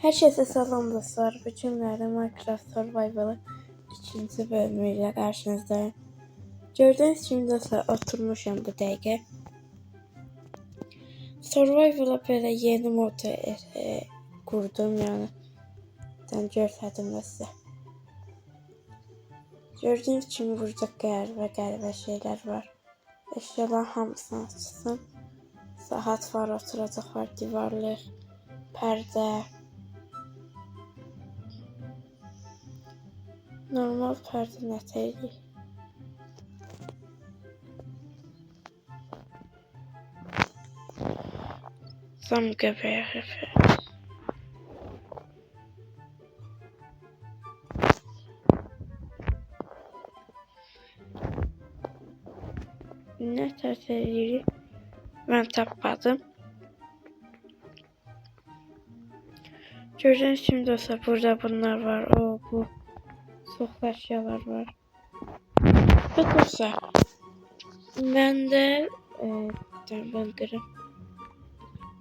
Herkese salam dostlar. Bu günlerde Minecraft Survival'ı ikinci bölümüyle karşınızdayım. Gördüğünüz gibi dostlar oturmuşum bu dəqiqə. Survival'a böyle yeni mod kurdum yani. Ben gösterdim de size. Gördüğünüz gibi burada qəribə şeyler var. Eşyaların hamısını açsın. Saat var, oturacaq var, divarlıq, pərdə. Normal pərdə nətəydi? Zam göbeğe hefe. Ne təsəvvürü ben tapmadım. Gördüğünüz gibi dostlar burada bunlar var. Bu çok eşyalar var. Ve dostlar ben de ben kırım.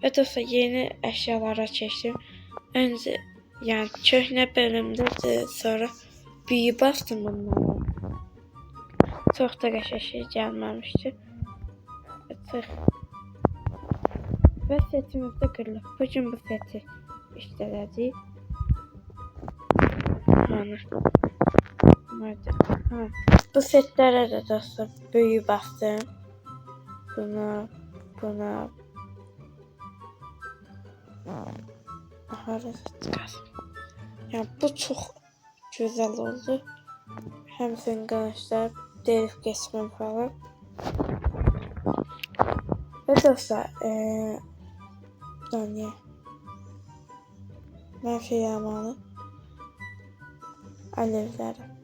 Ve dostlar yeni eşyalara geçtim. Önce yani köhne bölümde sonra büyü bastım bunlara. Çok da qəşəng şey gəlməmişdi. Ve setimiz de kırılır. Bugün bu seti işlədik. Bu setlere de dostlar büyü bastım. Buna. Yani bu çok güzel oldu. Hem senin arkadaşlar delip geçmem falan. Ve dostlar saniye. Ben şey yağmalı. Alevlerim.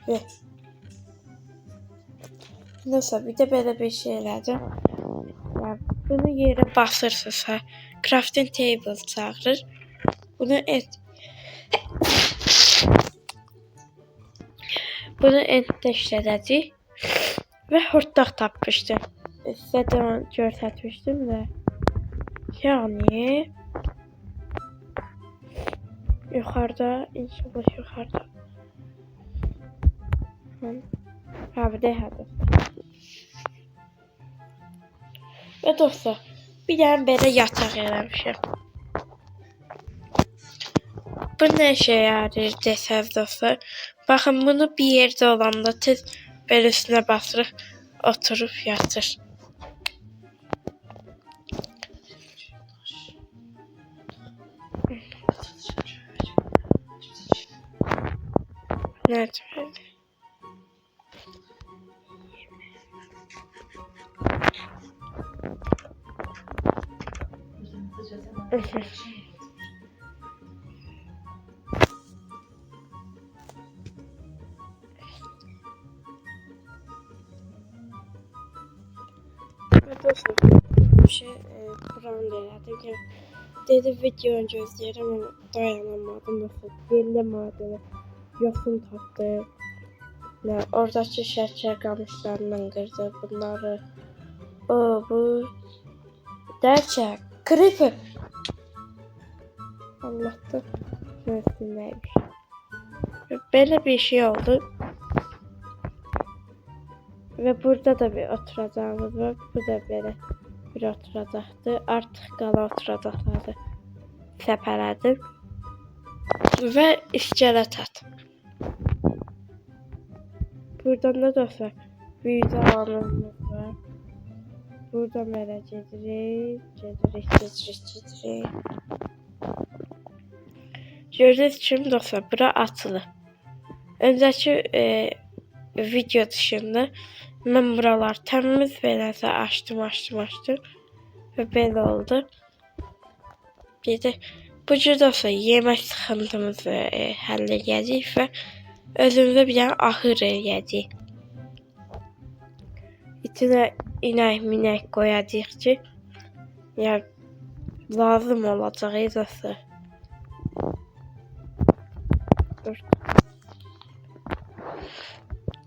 Ve dostlar bir de böyle bir şey elədim. Yani bunu yere basırsınızsa crafting table çağırır. Bunu enddə işlədəcək və hortlaq tapmışdım. Sizə də göstərmişdim də. Yani yukarıda inşallah yukarıda. Abi de hadi. Ve dostlar bir tane böyle yatak eləmişim. Bu ne işe yarayır desəz dostlar. Bakın bunu bir yerde olanda tez böyle üstüne basırıq oturup yatır. Evet böyle. Dostlar bir şey kuran elədim. Dedi videonu gözləyirəm ama dayanamadım. Dostlar belli madeni yosun tapdı. Oradaki şeker kamışlarından kırdı bunları. Bu derken creeper. Allah'tan üstündeymiş. Böyle bir şey oldu. Ve burada da bir oturacağımız var. Bu da böyle bir oturacaktı. Artık qala oturacaqları səpələdim. Ve iskelet at. Buradan da dostlar büyük alanımız var. Buradan böyle gedirik. Gördüğünüz kimi dostlar bura açılır. Önceki video dışında ben buralar təmiz beləsə açtım ve belə oldu. Bir de bu cür dostlar yemək sıxıntımızı həll edəcəyik və özümüzə bir dənə ahır eləyəcəyik. İçinə inək qoyacağıq ki, yəni lazım olacaq dostlar. Dur.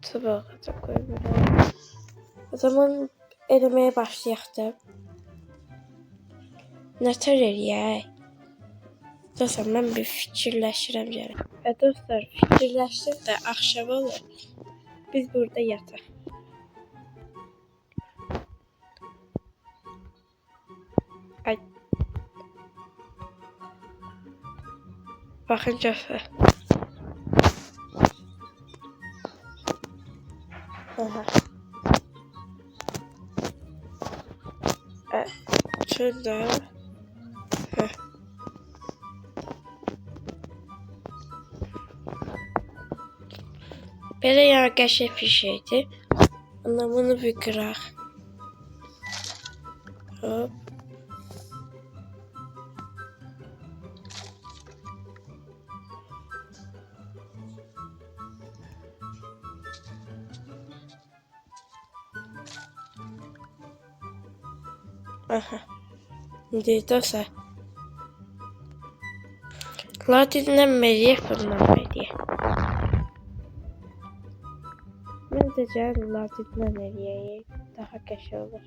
Tabaka koy buraya. O zaman eləməyə başlayaq da. Nətər eləyək? Dostlar, mən bir fikirləşirəm gələm. Və dostlar, fikirləşdim də axşam olur. Biz burada yataq. Ay. Baxın dostlar. Aha. Şurada. Belə ya qəşəng bir şeydir. Ondan bunu bir qıraq. Hop. Aha. İndi dostlar. Latindən məliyək bundan məliyək. Məncə gəlin latindən eləyək. Daha qəşəng olur.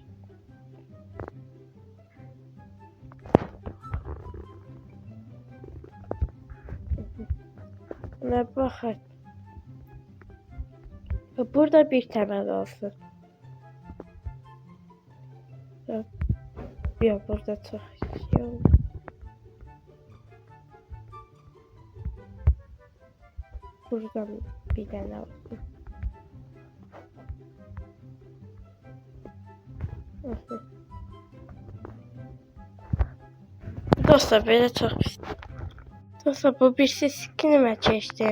Buna baxın. Burada bir təməl olsun. Yox, burada çox şey oldu. Buradan bir dənə olsun. Dostlar, belə çox pis. Dostlar, bu birisi skinimə keçdi.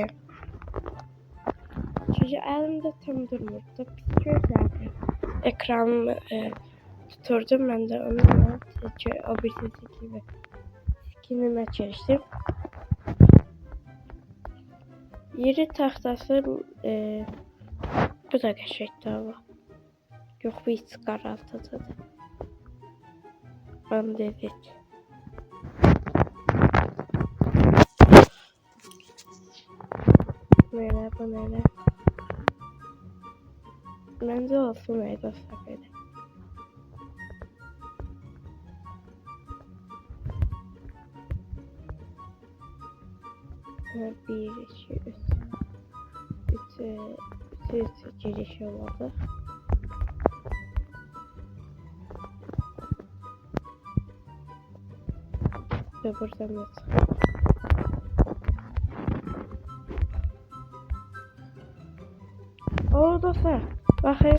Çünki əlimdə tam durmurdu. Pis gözlərdi. Ekranımı tuturdum mən də onunla. O birisi gibi skinimə keçdim. Yeri taxtası bu da qəşəngdir ama. Yox, bu hiç qaraltıdır. Onu dedik. Böyle bu böyle. Bence olsun öyle dostlar böyle. Bir, iki, üç giriş olmalı. Ve buradan nasıl? Oo dostlar, bakın.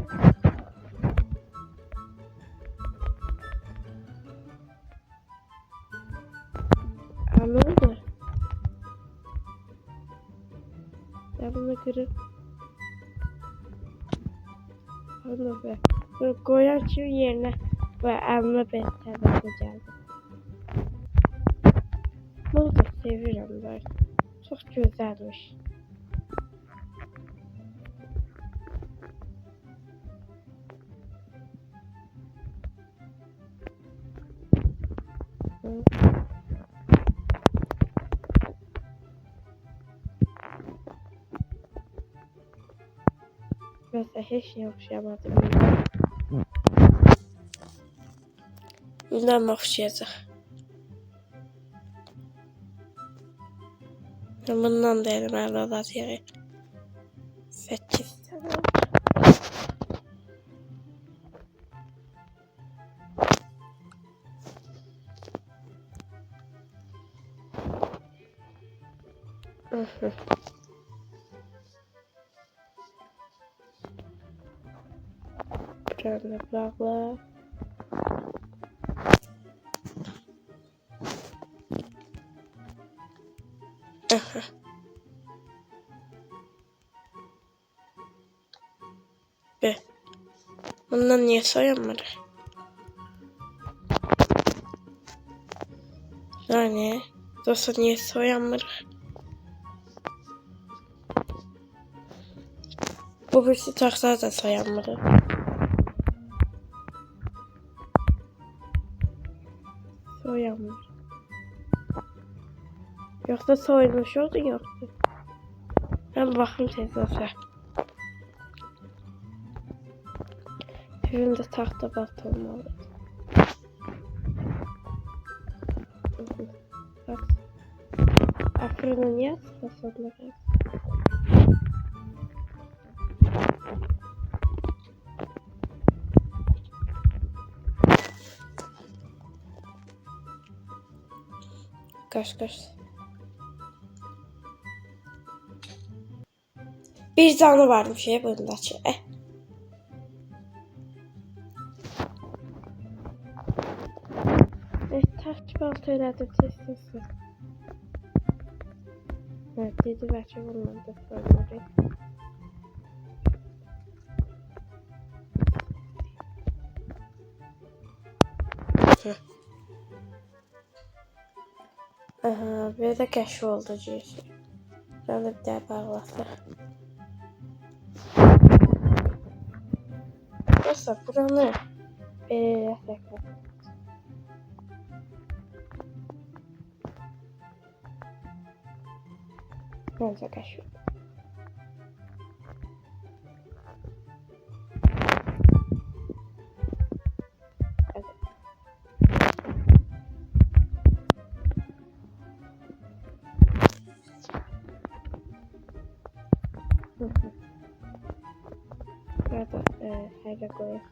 Ne oldu? Ben bunu kırıp onu be. Koyan çiğ yerine ve elime beslemesi geldi. Bunu da seviyorum böyle. Çok güzelmiş. Mesela hiç şey okşayamadım. Bundan okşayacaq. Bundan da eləməli olacaq. 8 tane. Buranı bağla. Be. Bundan niye soyamadı? Yani dostlar niye soyamadı? Bu birisi taksada da soyamadı. Soyamadı. Yoksa soyulmuş oldu yoktu. Ben bakayım tez dostlar. Evimde tahta balta olmalı. Bak. Fırını niye atmasın? Kaç. Bir canı varmış ya bundaki. Taş balta elədim tez. Evet, dedi belki olmadı. Aha, böyle de keşf oldu cüzü. Ben de bir daha bağlasın. Neyse buranı yapalım. Bence keşf. Burada hayra koyayım.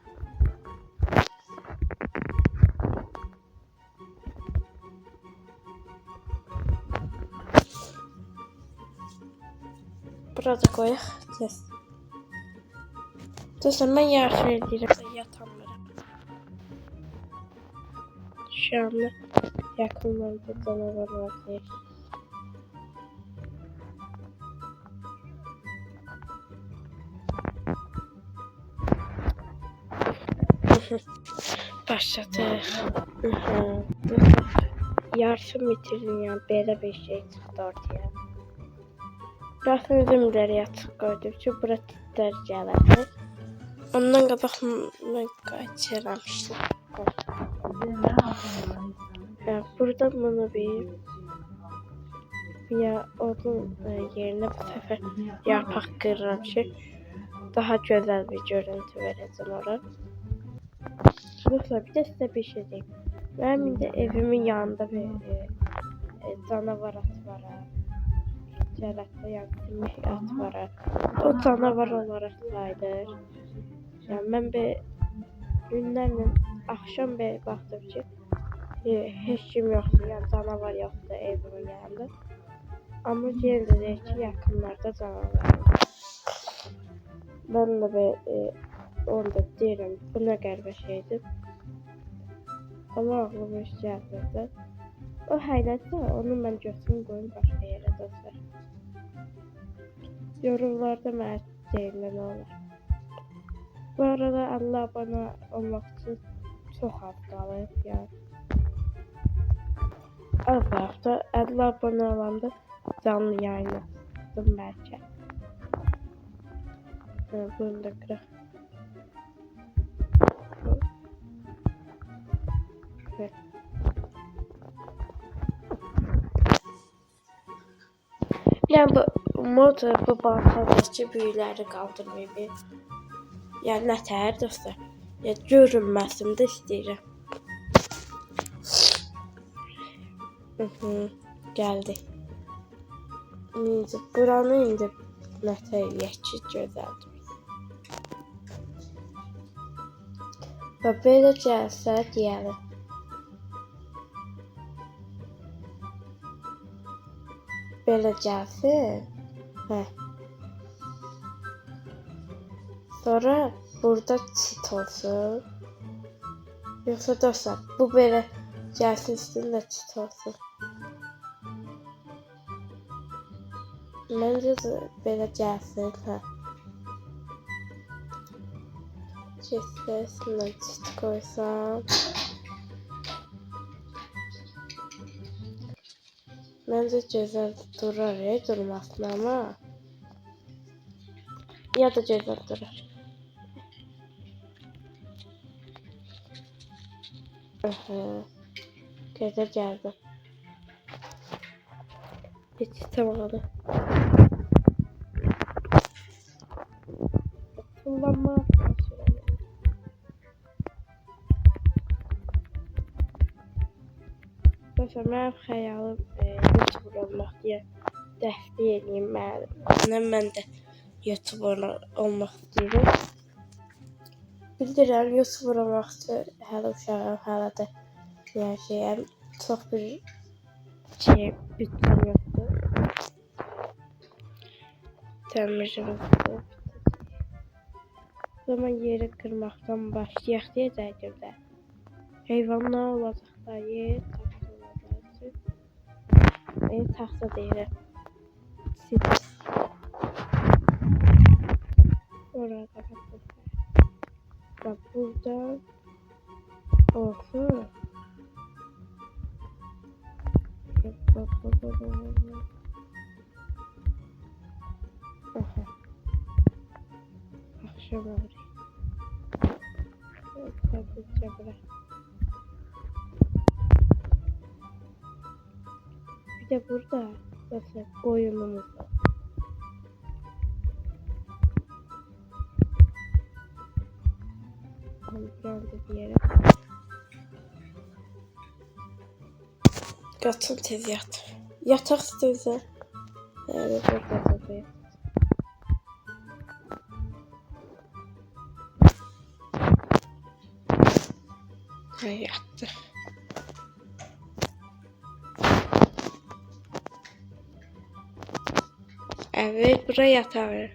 Burada koyayım. Test. Dostlar ben yardım edeyim. Yatanlara. Şu anda yakınlarda canavar var diye. Başladı. Yardım bitirdin ya. Böyle bir şey çıktı ortaya. Burasını üzümləri yatıp koydukça bura titlər gələrdi. Ondan qabaq mən qaçıramışdım. Burada bunu bir ya odun yerine bu sefer yarpaq kırıram ki daha güzel bir görüntü vereceğim oraya. Dostlar bir de size bir şey diyeyim. Benim de evimin yanında bir canavar atı var. Cəlatda yakılmış at var. O canavar olarak sayılır. Yani ben bir günlerle akşam bir baktım ki hiç kim yoktu. Yani canavar yoktu evimin yanında. Ama yine de deyir ki yakınlarda canavar var. Ben de bir onda deyirəm bu ne qəribə şeydir. Ama aklıma hiç gəlmirdi. O haylatsa onu ben götürüm koyayım başka yere dostlar. Yorumlarda mənə deyin nə olur. Bu arada Allah abone olmaq üçün çox az qalıb yani. Az vaxtda 50 abone olanda canlı yayın açdım bəlkə. Bunu da qıraq. Evet. Yani bu mod bu baltadakı büyüləri qaldırmayıb. Yəni nətər dostlar? Ya görünməsin də istəyirəm. Gəldi. İndi buranı indi nətər eləyək ki, gözəldir. Və belə gəlsə deyəlim. Belə gəlsin. Sonra burada çit olsun. Yoksa dostlar bu böyle gelsin üstünde çit olsun. Bence de böyle gelsin. Üstüne çit koysam. Bence güzel durar ya durmasın ama. Ya da güzel durar. Güzel geldi. Hiç tamamladı. Kullanma. Mesela benim xəyalım YouTuber olmaq deyə dəstək edeyim müəllimimdən. Mən də YouTuber olmaq istəyirəm. Bildirəm, YouTuber olmaq üçün hələ uşağım, hələ də şeyəm, çox bir bütçəm yoxdur. Təmircimizdir. Zaman yeri kırmaktan başlayaq deyəcəkdim də. Heyvanlar olacaq da, yer taxta olacaq. Taxta deyirəm. Sit. Orada baxın. Bak buradan olsun. Aha. Akşam olur. Sadece bırak. Bir de burada nasıl koyunumuz var. Buranın bir yere. Yatın tez yat. Yatak tezə. Evet, burada da yat. Yattı. Evet, buraya yatağı.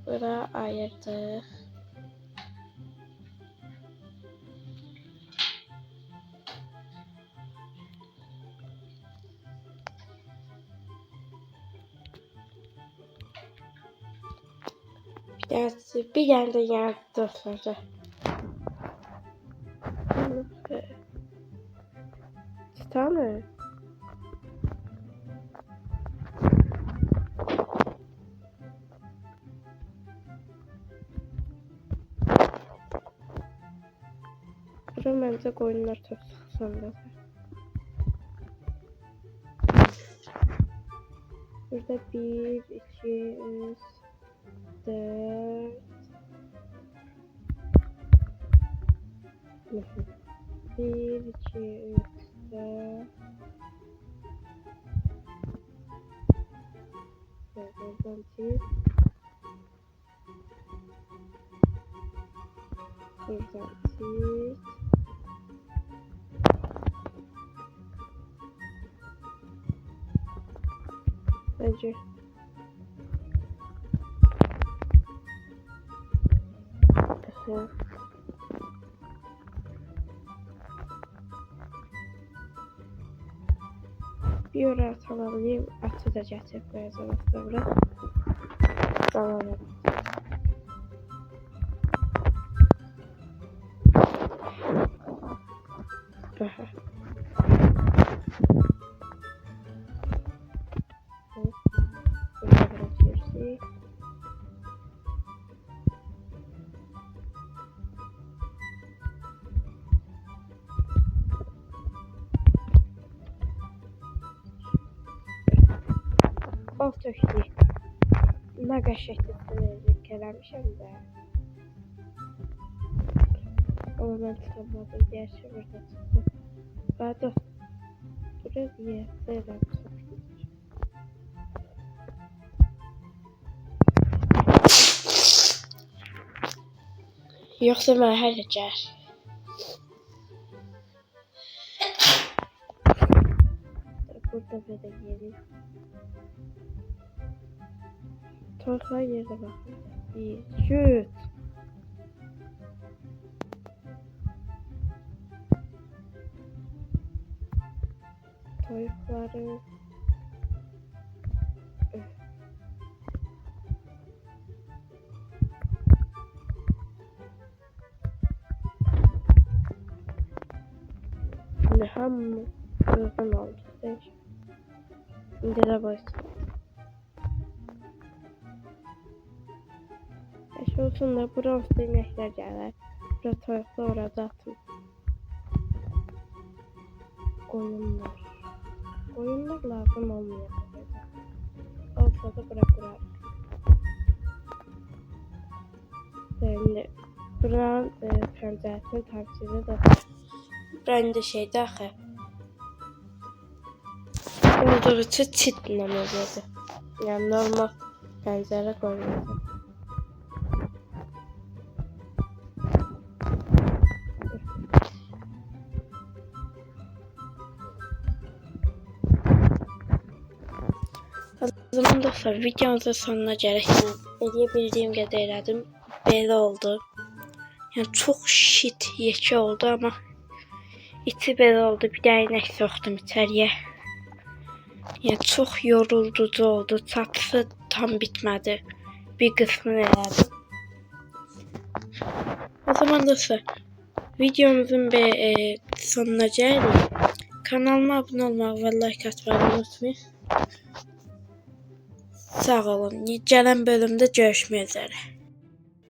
Buraya ayırdık. Bir yerde yattı sonra. Tane. Burada bence koyunlar çok sonra. Burada 1, 2, 3, 4. 1, 2, 3, 4. Buradan çiz. Buradan çiz. Bence. Bir oraya tamamlayayım. Atı da getirip koyacağım sonra. Tamam. Aha. Burada bırakıyoruz. Bal tökdü. Nə qəşəkdir kələmişəm də. Ama ben tutamadım. Gerçi burada tuttum. Pardon. Buraya diye sayılar tuttum. Yoksa ben halledeceğim. Burada böyle gelin. Torklar yerine bakın. Bir şut. Toyukları. Şimdi hamı uygun oldu. Şimdi de başlayalım. Olsun da bura inəklər gələr. Bura toyuqlar, orada atım. Qoyunlar. Qoyunlar lazım olmuyor. Olsa da bura qurarıq. Şimdi buranın pəncərəsinin təmsili də buranın da şeydə axı olduğu üçün çitlə oluyordu. Yani normal pəncərə qoyulurdu. O zaman dostlar videomuzun sonuna gələk. Eləyə bildiyim qədər elədim. Belə oldu. Yəni çox shit yekə oldu ama içi belə oldu. Bir də iynək soxdum içəriyə. Yəni çox yorulducu oldu. Çatısı tam bitmədi. Bir qismini elədim. O zaman dostlar videomuzun sonuna gəldik. Kanalıma abunə olmağı və like atmayı unutmayın. Sağ olun. Gələn bölümdə görüşmək üzere.